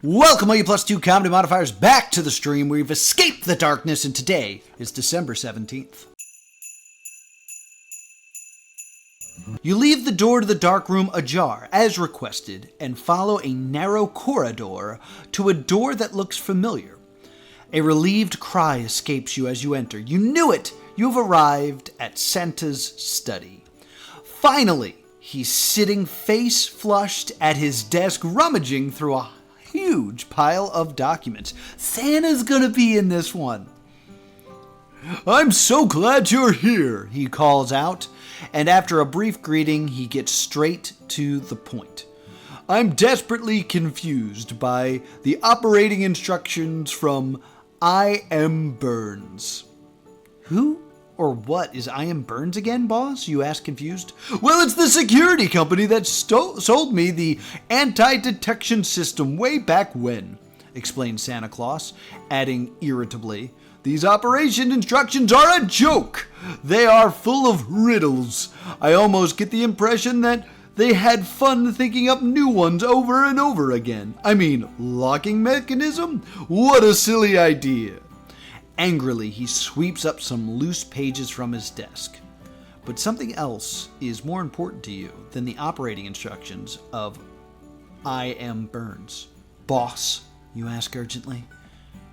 Welcome, all you plus two comedy modifiers, back to the stream where we've escaped the darkness, and today is December 17th. You leave the door to the dark room ajar, as requested, and follow a narrow corridor to a door that looks familiar. A relieved cry escapes you as you enter. You knew it! You've arrived at Santa's study. Finally, he's sitting face flushed at his desk, rummaging through a huge pile of documents. Santa's gonna be in this one. "I'm so glad you're here," he calls out, and after a brief greeting, he gets straight to the point. "I'm desperately confused by the operating instructions from I.M. Burns." "Who or what is I.M. Burns again, boss?" you ask, confused. "Well, it's the security company that sold me the anti-detection system way back when," explained Santa Claus, adding irritably, "These operation instructions are a joke. They are full of riddles. I almost get the impression that they had fun thinking up new ones over and over again. I mean, locking mechanism? What a silly idea." Angrily, he sweeps up some loose pages from his desk. But something else is more important to you than the operating instructions of I.M. Burns. "Boss," you ask urgently,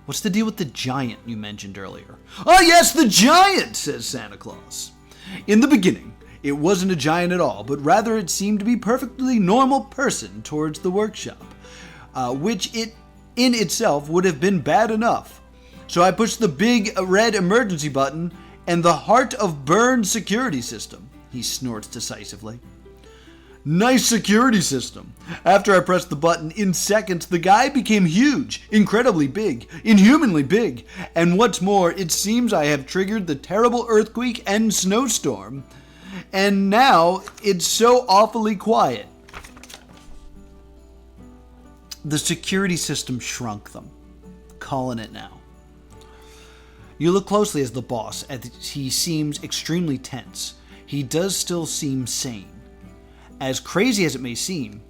"what's the deal with the giant you mentioned earlier?" "Ah, yes, the giant," says Santa Claus. "In the beginning, it wasn't a giant at all, but rather it seemed to be a perfectly normal person towards the workshop, which it in itself would have been bad enough. So I pushed the big red emergency button, and the heart of Burns' security system," he snorts decisively. "Nice security system. After I pressed the button, in seconds, the guy became huge, incredibly big, inhumanly big. And what's more, it seems I have triggered the terrible earthquake and snowstorm. And now it's so awfully quiet." The security system shrunk them. Calling it now. You look closely as the boss, as he seems extremely tense. He does still seem sane. As crazy as it may seem,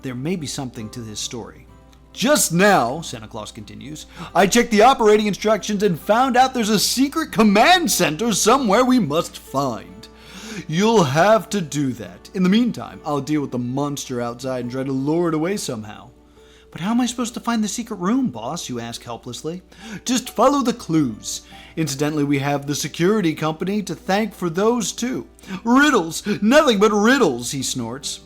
there may be something to this story. "Just now," Santa Claus continues, "I checked the operating instructions and found out there's a secret command center somewhere we must find. You'll have to do that. In the meantime, I'll deal with the monster outside and try to lure it away somehow." "But how am I supposed to find the secret room, boss?" you ask helplessly. "Just follow the clues. Incidentally, we have the security company to thank for those too. Riddles, nothing but riddles," he snorts.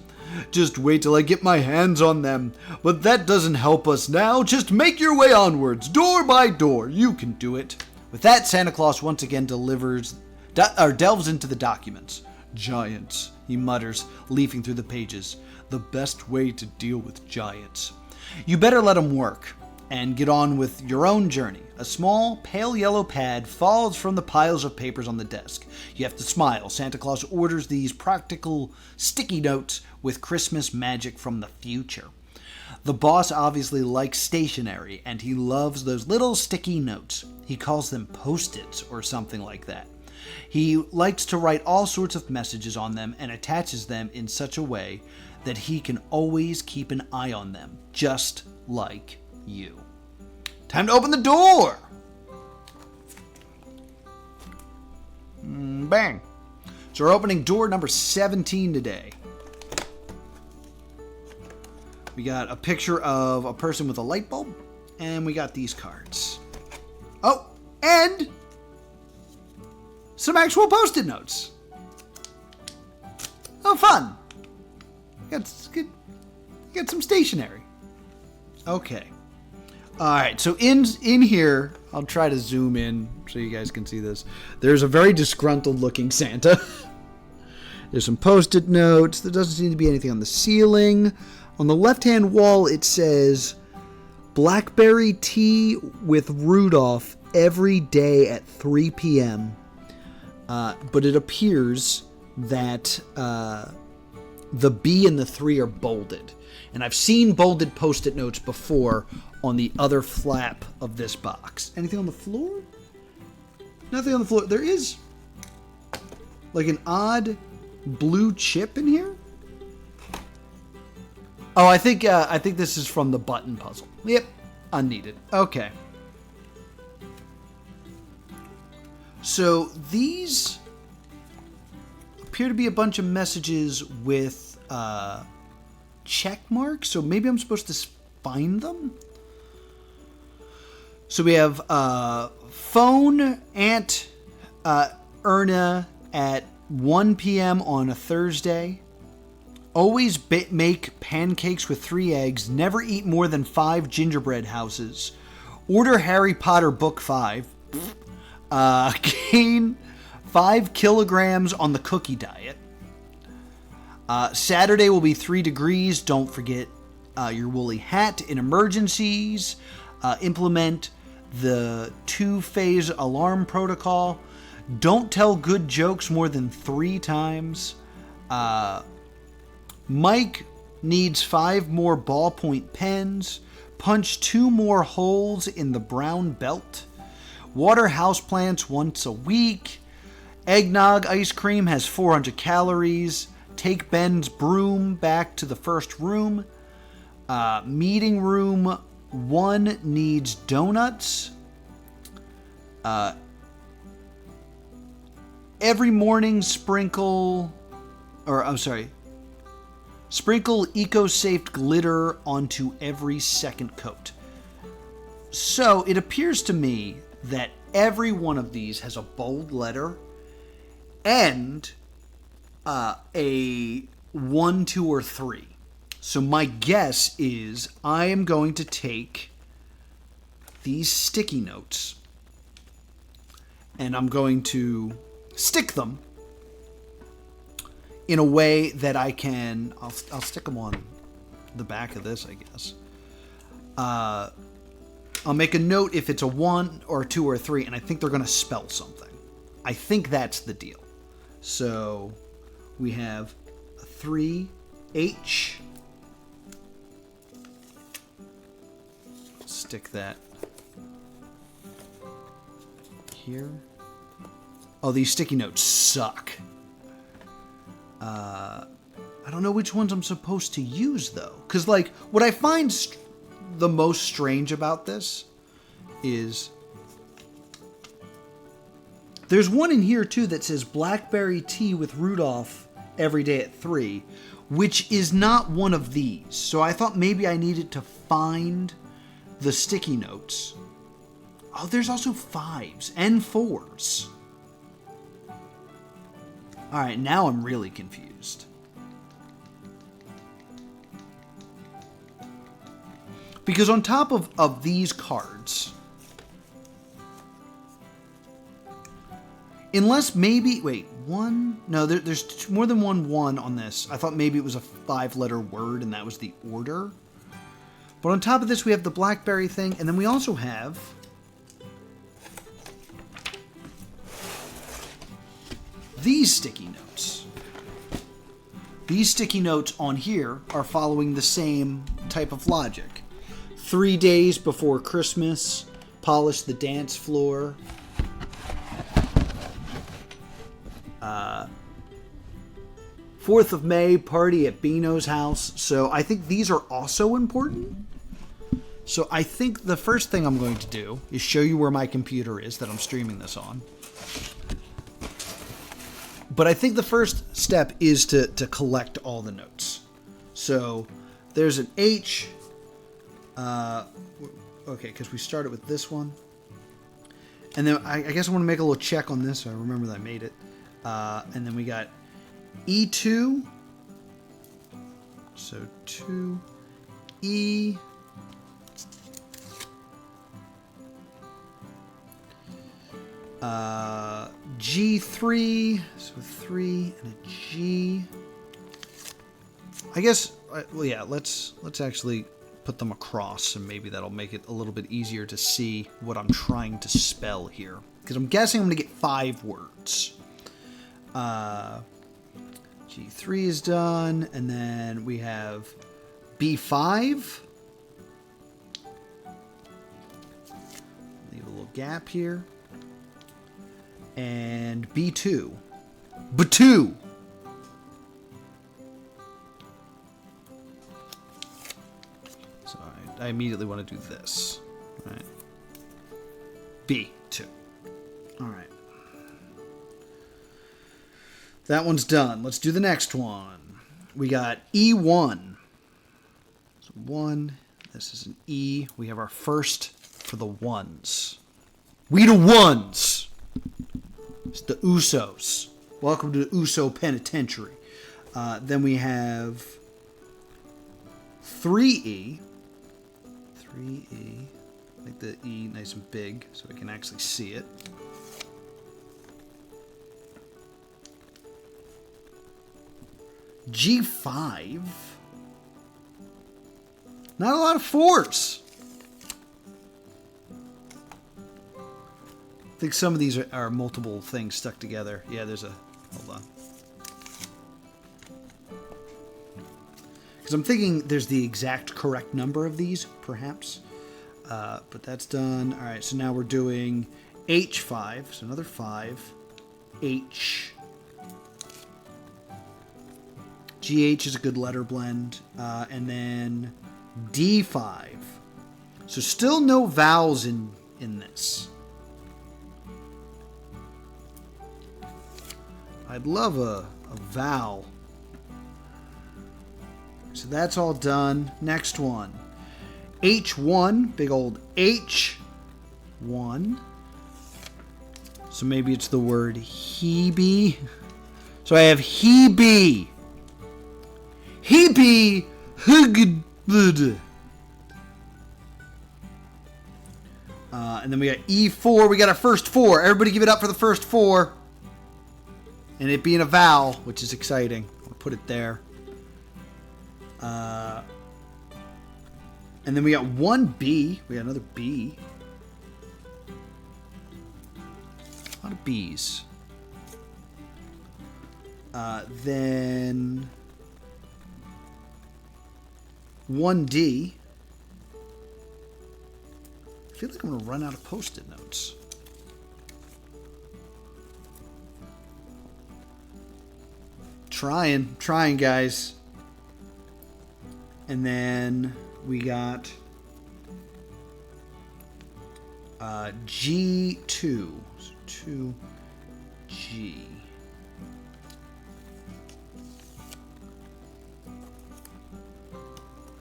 "Just wait till I get my hands on them. But that doesn't help us now. Just make your way onwards, door by door. You can do it." With that, Santa Claus once again delves into the documents. "Giants," he mutters, leafing through the pages. "The best way to deal with giants. You better let him work and get on with your own journey." A small, pale yellow pad falls from the piles of papers on the desk. You have to smile. Santa Claus orders these practical sticky notes with Christmas magic from the future. The boss obviously likes stationery, and he loves those little sticky notes. He calls them Post-its or something like that. He likes to write all sorts of messages on them and attaches them in such a way that he can always keep an eye on them, just like you. Time to open the door! Bang! So we're opening door number 17 today. We got a picture of a person with a light bulb, and we got these cards. Oh, and some actual Post-it notes. Oh, fun! Got some stationery. Okay. Alright, so in here, I'll try to zoom in so you guys can see this. There's a very disgruntled looking Santa. There's some Post-it notes. There doesn't seem to be anything on the ceiling. On the left-hand wall, it says, "Blackberry tea with Rudolph every day at 3 p.m. But it appears that the B and the 3 are bolded. And I've seen bolded Post-it notes before on the other flap of this box. Anything on the floor? Nothing on the floor. There is like an odd blue chip in here. Oh, I think this is from the button puzzle. Yep, unneeded. Okay. So these appear to be a bunch of messages with check marks. So maybe I'm supposed to find them. So we have phone Aunt Erna at 1 p.m. on a Thursday. Always make pancakes with 3 eggs. Never eat more than 5 gingerbread houses. Order Harry Potter book 5. Gain 5 kilograms on the cookie diet. Saturday will be 3 degrees. Don't forget your woolly hat in emergencies. Implement the 2-phase alarm protocol. Don't tell good jokes more than 3 times. Mike needs 5 more ballpoint pens. Punch 2 more holes in the brown belt. Water houseplants once a week. Eggnog ice cream has 400 calories. Take Ben's broom back to the first room. Meeting room 1 needs donuts. Every morning sprinkle eco-safe glitter onto every second coat. So it appears to me that every one of these has a bold letter and a 1, 2, or 3. So my guess is I am going to take these sticky notes and I'm going to stick them in a way that I can... I'll stick them on the back of this, I guess. I'll make a note if it's a 1 or 2 or 3, and I think they're going to spell something. I think that's the deal. So we have a 3H. Stick that here. Oh, these sticky notes suck. I don't know which ones I'm supposed to use, though. Because, like, what I find the most strange about this is there's one in here, too, that says blackberry tea with Rudolph every day at 3, which is not one of these. So I thought maybe I needed to find the sticky notes. Oh, there's also 5s and 4s. All right, now I'm really confused. Because on top of these cards, unless maybe, wait, 1? No, there's more than 1 on this. I thought maybe it was a 5-letter word and that was the order. But on top of this, we have the blackberry thing, and then we also have these sticky notes. These sticky notes on here are following the same type of logic. 3 days before Christmas, polish the dance floor. 4th of May, party at Beano's house. So I think these are also important. So I think the first thing I'm going to do is show you where my computer is that I'm streaming this on. But I think the first step is to collect all the notes. So there's an H. Okay, because we started with this one. And then I guess I want to make a little check on this so I remember that I made it. And then we got E2. So 2. E. G3, so 3 and a G. I guess, well, yeah, let's actually put them across, and maybe that'll make it a little bit easier to see what I'm trying to spell here. Because I'm guessing I'm going to get 5 words. G3 is done, and then we have B5. Leave a little gap here. And B2. B2! I immediately want to do this. All right. B2. All right. That one's done. Let's do the next one. We got E1. So 1. This is an E. We have our first for the ones. We the ones. It's the Usos. Welcome to the Uso Penitentiary. Then we have 3E. 3E. Make the E nice and big so we can actually see it. G5. Not a lot of 4s. I think some of these are multiple things stuck together. Yeah, there's a... Hold on. Because I'm thinking there's the exact correct number of these, perhaps. But that's done. All right, so now we're doing H5. So another 5. H. GH is a good letter blend. And then D5. So still no vowels in this. I'd love a vowel. So that's all done. Next one. H1. Big old H1. So maybe it's the word Hebe. So I have Hebe. Hebe. Hugd. And then we got E4. We got our first 4. Everybody give it up for the first 4. And it being a vowel, which is exciting. I'll put it there. And then we got one B. We got another B. A lot of B's. Then one D. I feel like I'm going to run out of Post-it notes. Trying, guys. And then we got G2. So 2G.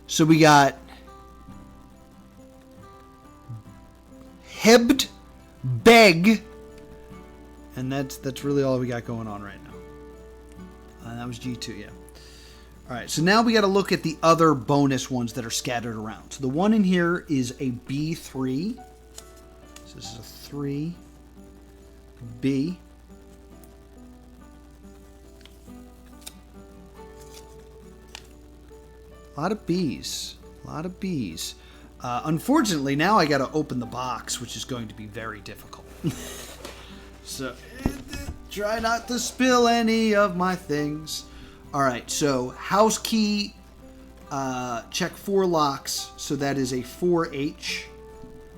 So we got Hebd, Beg, and that's really all we got going on right now. That was G2, yeah. All right, so now we got to look at the other bonus ones that are scattered around. So the one in here is a B3. So this is a 3. B. A lot of B's. A lot of B's. Unfortunately, now I got to open the box, which is going to be very difficult. So, try not to spill any of my things. All right, so house key, check 4 locks. So that is a 4H,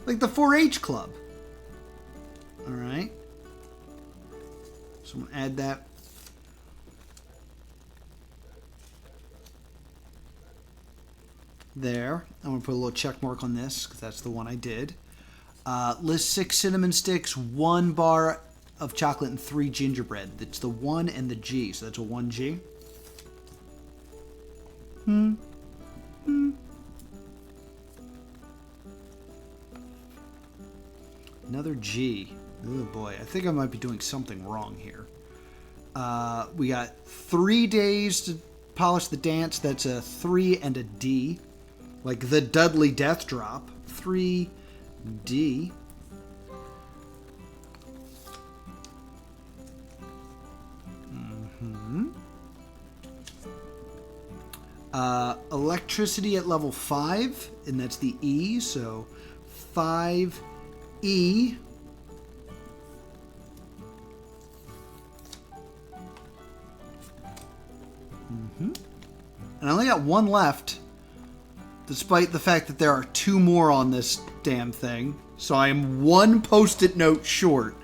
like the 4H club. All right. So I'm going to add that. There. I'm going to put a little check mark on this because that's the one I did. List 6 cinnamon sticks, 1 bar of chocolate, and 3 gingerbread. It's the 1 and the G, so that's a 1G. Another G. Oh boy, I think I might be doing something wrong here. We got 3 days to polish the dance. That's a 3 and a D. Like the Dudley Death Drop. 3D. Electricity at level 5, and that's the E, so 5E. And I only got 1 left, despite the fact that there are 2 more on this damn thing. So I am 1 Post-it note short.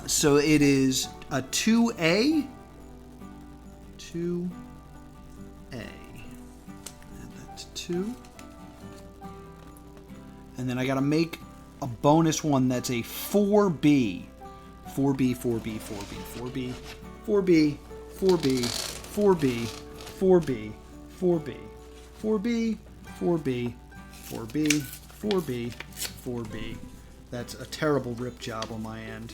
So it is a 2A. 2A. Add that to 2. And then I gotta make a bonus one that's a 4B. 4B, 4B, 4B, 4B, 4B, 4B, 4B, 4B, 4B, 4B, 4B, 4B, 4B, 4B. That's a terrible rip job on my end.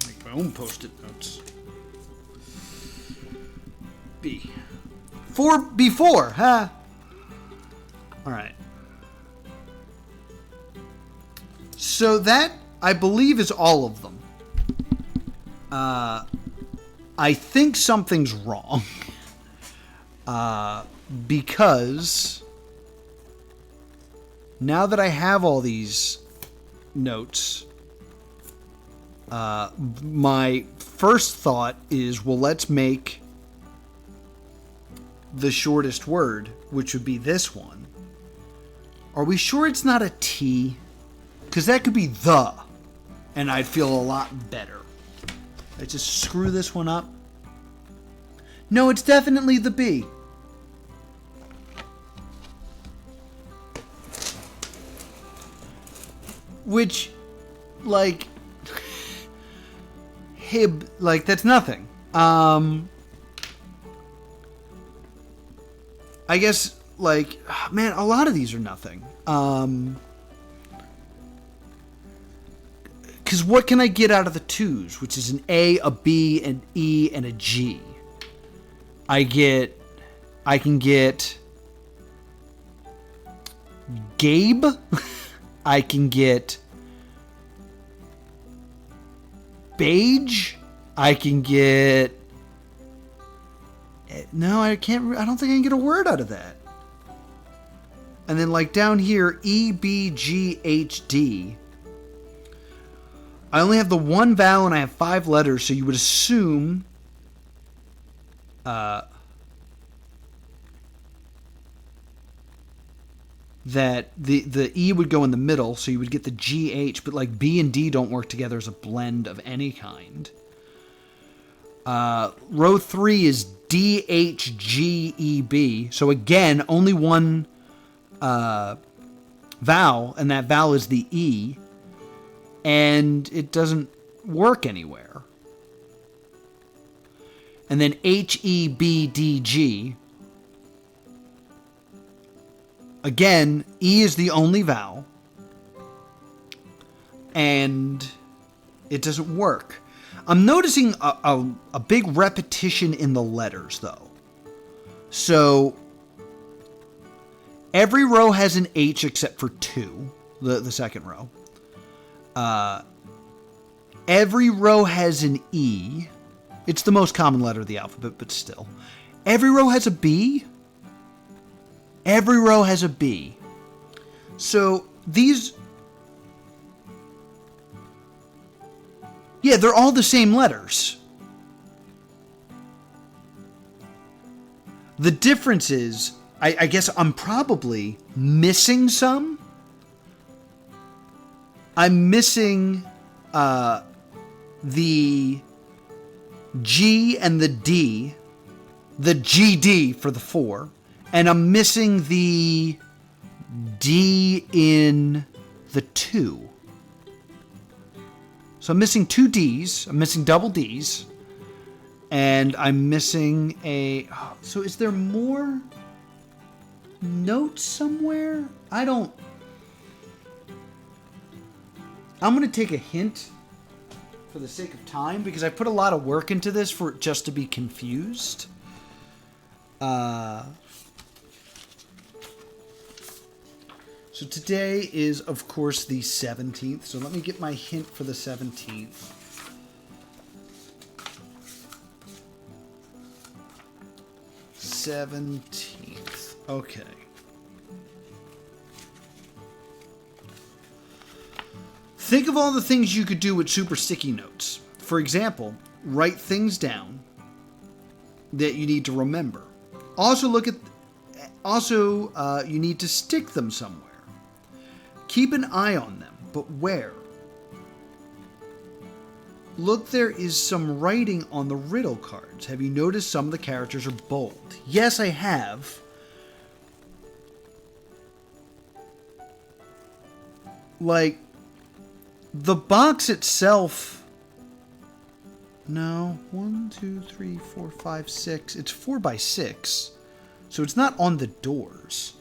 Make my own post-it notes. B. 4B4, huh? Alright. So that, I believe, is all of them. I think something's wrong. Because now that I have all these notes, my first thought is, well, let's make the shortest word, which would be this one. Are we sure it's not a T? Because that could be the, and I'd feel a lot better. Let's just screw this one up. No, it's definitely the B. Which, like, hib, like, that's nothing. I guess, like, man, a lot of these are nothing. Because what can I get out of the twos? Which is an A, a B, an E, and a G. I can get Gabe. I can get Beige. I can get... No, I can't... I don't think I can get a word out of that. And then, like, down here, E, B, G, H, D. I only have the one vowel and I have 5 letters, so you would assume... that the E would go in the middle, so you would get the GH, but like B and D don't work together as a blend of any kind. Row 3 is DHGEB, so again, only one vowel, and that vowel is the E, and it doesn't work anywhere. And then HEBDG. Again, E is the only vowel, and it doesn't work. I'm noticing a big repetition in the letters, though. So, every row has an H except for 2, the second row. Every row has an E. It's the most common letter of the alphabet, but still. Every row has a B. Every row has a B. So these... Yeah, they're all the same letters. The difference is, I guess I'm probably missing some. I'm missing the G and the D. The GD for the 4. And I'm missing the D in the 2. So I'm missing 2 Ds. I'm missing double Ds. And I'm missing a... So is there more notes somewhere? I don't... I'm going to take a hint for the sake of time, because I put a lot of work into this for it just to be confused. So today is, of course, the 17th. So let me get my hint for the 17th. Okay. Think of all the things you could do with super sticky notes. For example, write things down that you need to remember. Also you need to stick them somewhere. Keep an eye on them, but where? Look, there is some writing on the riddle cards. Have you noticed some of the characters are bold? Yes, I have. like, the box itself... No, 1, 2, 3, 4, 5, 6. It's 4 by 6. So it's not on the doors.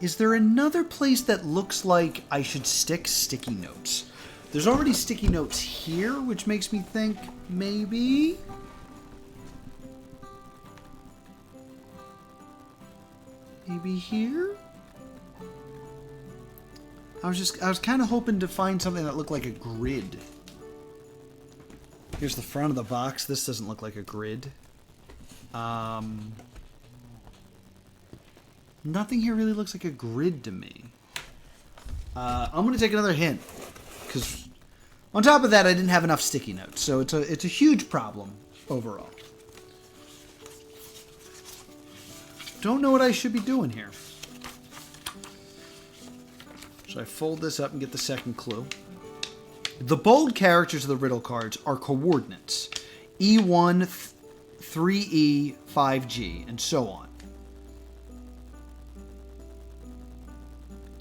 Is there another place that looks like I should stick sticky notes? There's already sticky notes here, which makes me think maybe... Maybe here? I was kind of hoping to find something that looked like a grid. Here's the front of the box. This doesn't look like a grid. Nothing here really looks like a grid to me. I'm going to take another hint. Because on top of that, I didn't have enough sticky notes. So it's a huge problem overall. Don't know what I should be doing here. So I fold this up and get the second clue. The bold characters of the riddle cards are coordinates. E1, 3E, 5G, and so on.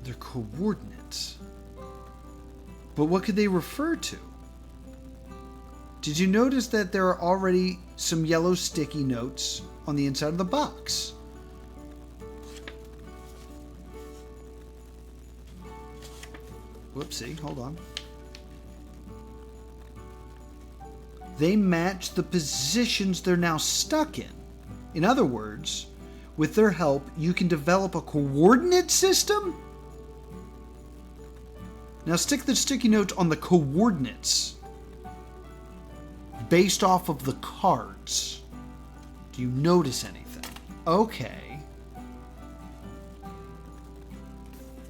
They're coordinates. But what could they refer to? Did you notice that there are already some yellow sticky notes on the inside of the box? Whoopsie, hold on. They match the positions they're now stuck in. In other words, with their help, you can develop a coordinate system? Now stick the sticky notes on the coordinates based off of the cards. Do you notice anything? Okay.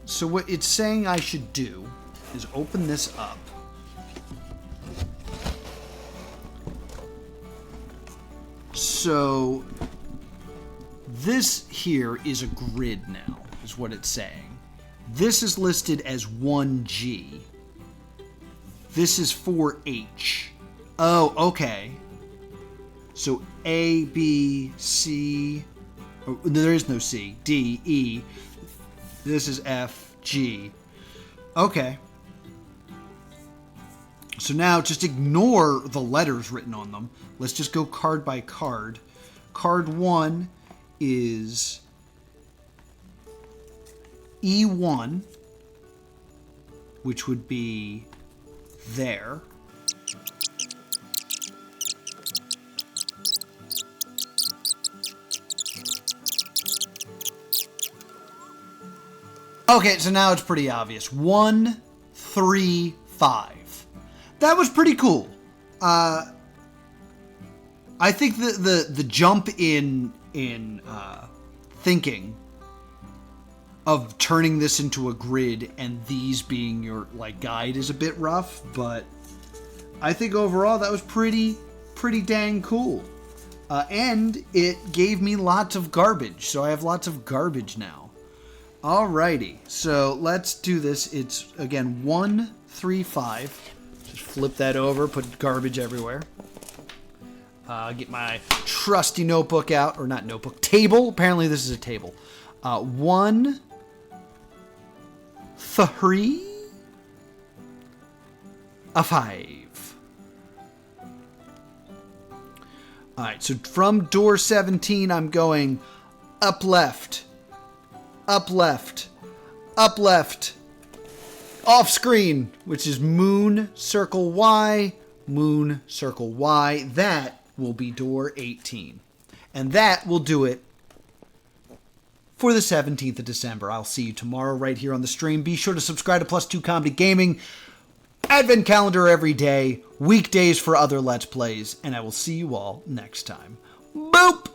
So what it's saying I should do is open this up. So this here is a grid now, is what it's saying. This is listed as 1G. This is 4H. Oh, okay. So A, B, C... Oh, there is no C. D, E. This is F, G. Okay. So now just ignore the letters written on them. Let's just go card by card. Card 1 is E1, which would be there. Okay, so now it's pretty obvious. 1, 3, 5. That was pretty cool. I think the jump in thinking of turning this into a grid and these being your guide is a bit rough, but I think overall that was pretty dang cool. And it gave me lots of garbage, so I have lots of garbage now. Alrighty, so let's do this. It's again 1, 3, 5. Just flip that over, put garbage everywhere. Get my trusty notebook out, or not notebook, table. Apparently this is a table. 1, 3, a 5. Alright, so from door 17, I'm going up left, up left, up left, off screen, which is moon, circle Y, moon, circle Y. That will be door 18. And that will do it for the 17th of December. I'll see you tomorrow right here on the stream. Be sure to subscribe to Plus2 Comedy Gaming. Advent calendar every day. Weekdays for other Let's Plays. And I will see you all next time. Boop!